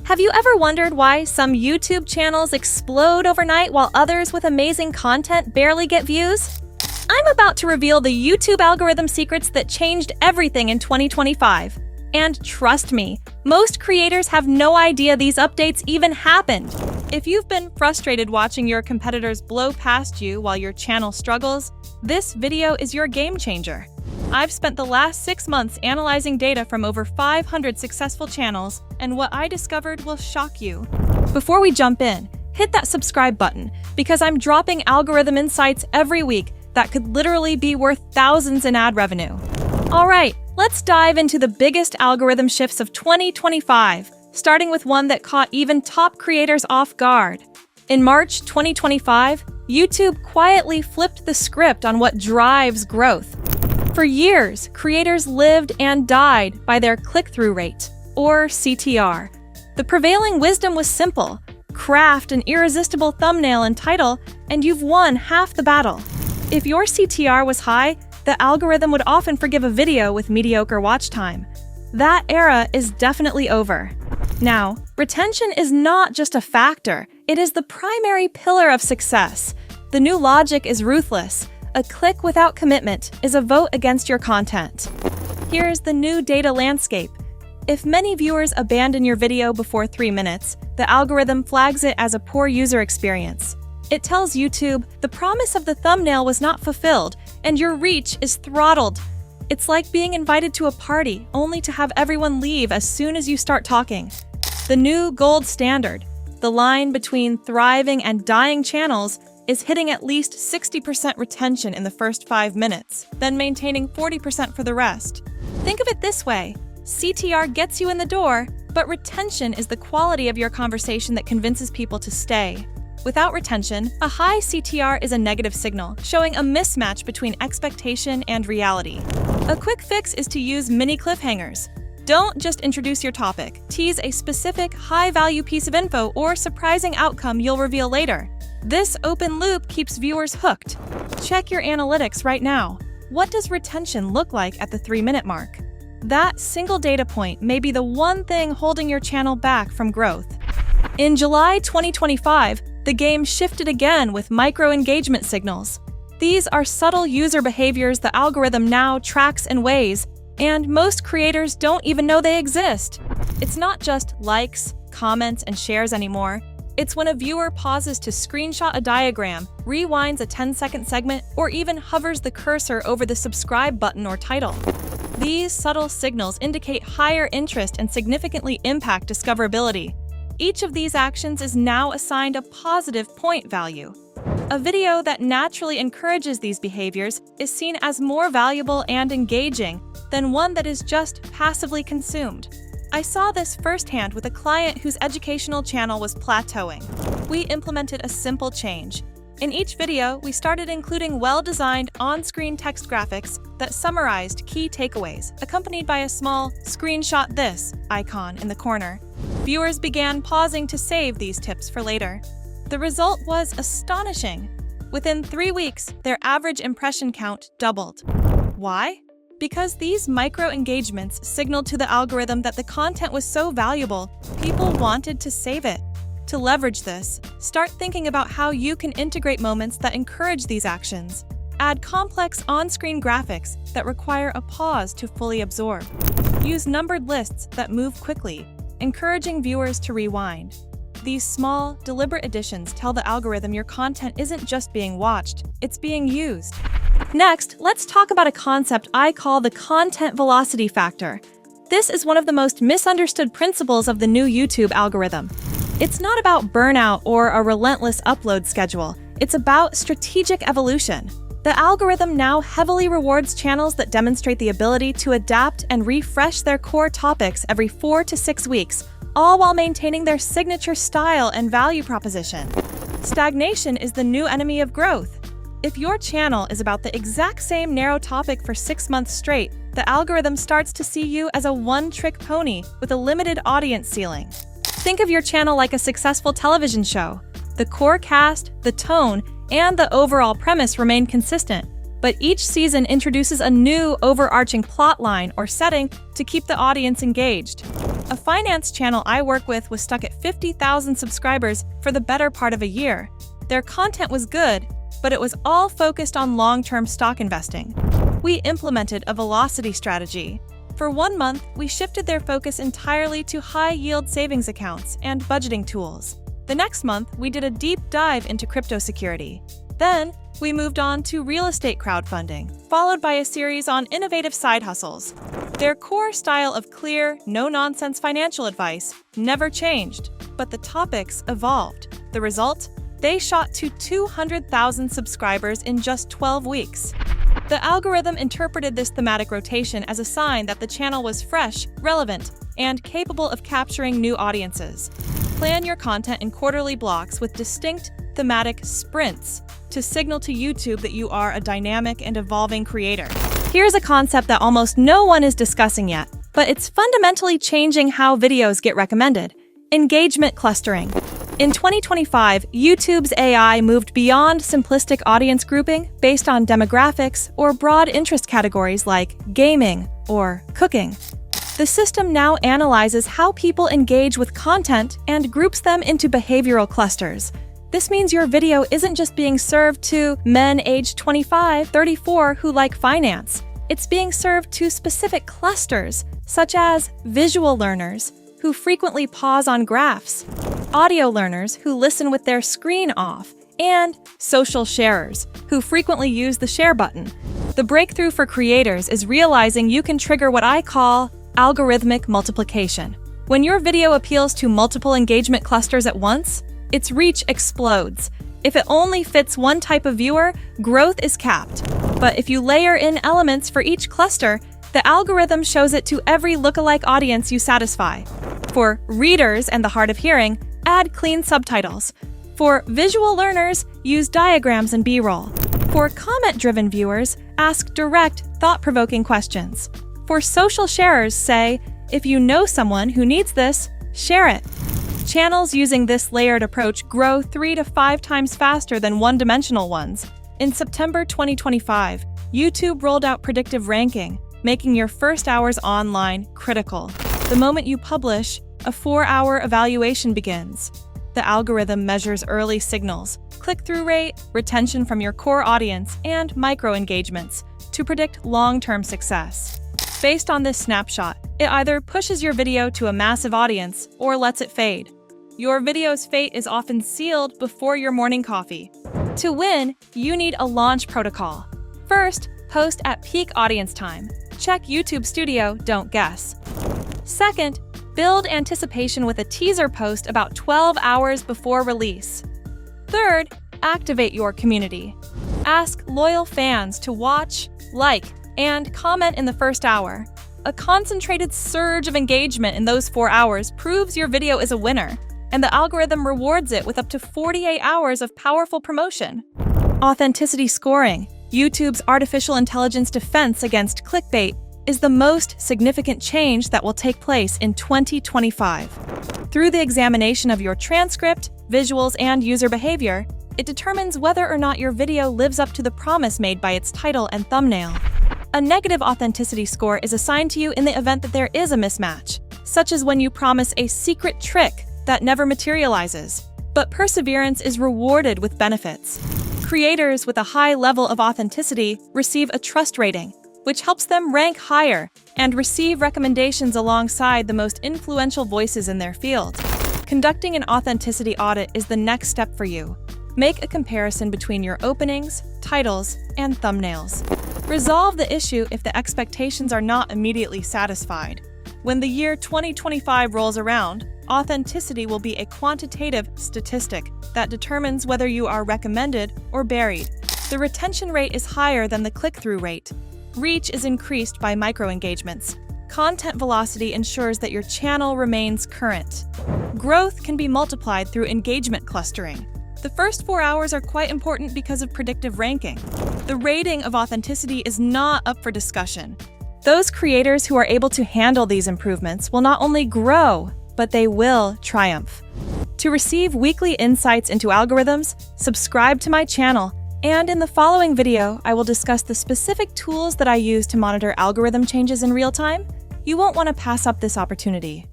Have you ever wondered why some YouTube channels explode overnight while others with amazing content barely get views? I'm about to reveal the YouTube algorithm secrets that changed everything in 2025. And trust me, most creators have no idea these updates even happened. If you've been frustrated watching your competitors blow past you while your channel struggles, this video is your game changer. I've spent the last 6 months analyzing data from over 500 successful channels, and what I discovered will shock you. Before we jump in, hit that subscribe button, because I'm dropping algorithm insights every week that could literally be worth thousands in ad revenue. Alright, let's dive into the biggest algorithm shifts of 2025, starting with one that caught even top creators off guard. In March 2025, YouTube quietly flipped the script on what drives growth. For years, creators lived and died by their click-through rate, or CTR. The prevailing wisdom was simple: craft an irresistible thumbnail and title, and you've won half the battle. If your CTR was high, the algorithm would often forgive a video with mediocre watch time. That era is definitely over. Now, retention is not just a factor, it is the primary pillar of success. The new logic is ruthless. A click without commitment is a vote against your content. Here's the new data landscape. If many viewers abandon your video before 3 minutes, the algorithm flags it as a poor user experience. It tells YouTube the promise of the thumbnail was not fulfilled, and your reach is throttled. It's like being invited to a party, only to have everyone leave as soon as you start talking. The new gold standard, the line between thriving and dying channels, is hitting at least 60% retention in the first 5 minutes, then maintaining 40% for the rest. Think of it this way: CTR gets you in the door, but retention is the quality of your conversation that convinces people to stay. Without retention, a high CTR is a negative signal, showing a mismatch between expectation and reality. A quick fix is to use mini cliffhangers. Don't just introduce your topic. Tease a specific, high-value piece of info or surprising outcome you'll reveal later. This open loop keeps viewers hooked. Check your analytics right now. What does retention look like at the 3-minute mark? That single data point may be the one thing holding your channel back from growth. In July 2025, the game shifted again with micro-engagement signals. These are subtle user behaviors the algorithm now tracks and weighs, and most creators don't even know they exist. It's not just likes, comments, and shares anymore. It's when a viewer pauses to screenshot a diagram, rewinds a 10-second segment, or even hovers the cursor over the subscribe button or title. These subtle signals indicate higher interest and significantly impact discoverability. Each of these actions is now assigned a positive point value. A video that naturally encourages these behaviors is seen as more valuable and engaging than one that is just passively consumed. I saw this firsthand with a client whose educational channel was plateauing. We implemented a simple change. In each video, we started including well-designed on-screen text graphics that summarized key takeaways, accompanied by a small "screenshot this" icon in the corner. Viewers began pausing to save these tips for later. The result was astonishing. Within 3 weeks, their average impression count doubled. Why? Because these micro-engagements signaled to the algorithm that the content was so valuable, people wanted to save it. To leverage this, start thinking about how you can integrate moments that encourage these actions. Add complex on-screen graphics that require a pause to fully absorb. Use numbered lists that move quickly, encouraging viewers to rewind. These small, deliberate additions tell the algorithm your content isn't just being watched, it's being used. Next, let's talk about a concept I call the content velocity factor. This is one of the most misunderstood principles of the new YouTube algorithm. It's not about burnout or a relentless upload schedule. It's about strategic evolution. The algorithm now heavily rewards channels that demonstrate the ability to adapt and refresh their core topics every 4 to 6 weeks, all while maintaining their signature style and value proposition. Stagnation is the new enemy of growth. If your channel is about the exact same narrow topic for 6 months straight, the algorithm starts to see you as a one-trick pony with a limited audience ceiling. Think of your channel like a successful television show. The core cast, the tone, and the overall premise remain consistent, but each season introduces a new overarching plot line or setting to keep the audience engaged. A finance channel I work with was stuck at 50,000 subscribers for the better part of a year. Their content was good, but it was all focused on long-term stock investing. We implemented a velocity strategy. For 1 month, we shifted their focus entirely to high-yield savings accounts and budgeting tools. The next month, we did a deep dive into crypto security. Then, we moved on to real estate crowdfunding, followed by a series on innovative side hustles. Their core style of clear, no-nonsense financial advice never changed, but the topics evolved. The result? They shot to 200,000 subscribers in just 12 weeks. The algorithm interpreted this thematic rotation as a sign that the channel was fresh, relevant, and capable of capturing new audiences. Plan your content in quarterly blocks with distinct thematic sprints to signal to YouTube that you are a dynamic and evolving creator. Here's a concept that almost no one is discussing yet, but it's fundamentally changing how videos get recommended: engagement clustering. In 2025, YouTube's AI moved beyond simplistic audience grouping based on demographics or broad interest categories like gaming or cooking. The system now analyzes how people engage with content and groups them into behavioral clusters. This means your video isn't just being served to men aged 25-34 who like finance. It's being served to specific clusters, such as visual learners, who frequently pause on graphs, audio learners who listen with their screen off, and social sharers, who frequently use the share button. The breakthrough for creators is realizing you can trigger what I call algorithmic multiplication. When your video appeals to multiple engagement clusters at once, its reach explodes. If it only fits one type of viewer, growth is capped. But if you layer in elements for each cluster, the algorithm shows it to every lookalike audience you satisfy. For readers and the hard of hearing, add clean subtitles. For visual learners, use diagrams and B-roll. For comment-driven viewers, ask direct, thought-provoking questions. For social sharers, say, if you know someone who needs this, share it. Channels using this layered approach grow 3 to 5 times faster than one-dimensional ones. In September 2025, YouTube rolled out predictive ranking, making your first hours online critical. The moment you publish, a 4-hour evaluation begins. The algorithm measures early signals, click-through rate, retention from your core audience, and micro-engagements to predict long-term success. Based on this snapshot, it either pushes your video to a massive audience or lets it fade. Your video's fate is often sealed before your morning coffee. To win, you need a launch protocol. First, post at peak audience time. Check YouTube Studio, don't guess. Second, build anticipation with a teaser post about 12 hours before release. Third, activate your community. Ask loyal fans to watch, like, and comment in the first hour. A concentrated surge of engagement in those 4 hours proves your video is a winner, and the algorithm rewards it with up to 48 hours of powerful promotion. Authenticity scoring, YouTube's artificial intelligence defense against clickbait, is the most significant change that will take place in 2025. Through the examination of your transcript, visuals, and user behavior, it determines whether or not your video lives up to the promise made by its title and thumbnail. A negative authenticity score is assigned to you in the event that there is a mismatch, such as when you promise a secret trick that never materializes. But perseverance is rewarded with benefits. Creators with a high level of authenticity receive a trust rating, which helps them rank higher and receive recommendations alongside the most influential voices in their field. Conducting an authenticity audit is the next step for you. Make a comparison between your openings, titles, and thumbnails. Resolve the issue if the expectations are not immediately satisfied. When the year 2025 rolls around, authenticity will be a quantitative statistic that determines whether you are recommended or buried. The retention rate is higher than the click-through rate. Reach is increased by micro-engagements. Content velocity ensures that your channel remains current. Growth can be multiplied through engagement clustering. The first 4 hours are quite important because of predictive ranking. The rating of authenticity is not up for discussion. Those creators who are able to handle these improvements will not only grow, but they will triumph. To receive weekly insights into algorithms, subscribe to my channel, and in the following video, I will discuss the specific tools that I use to monitor algorithm changes in real time. You won't want to pass up this opportunity.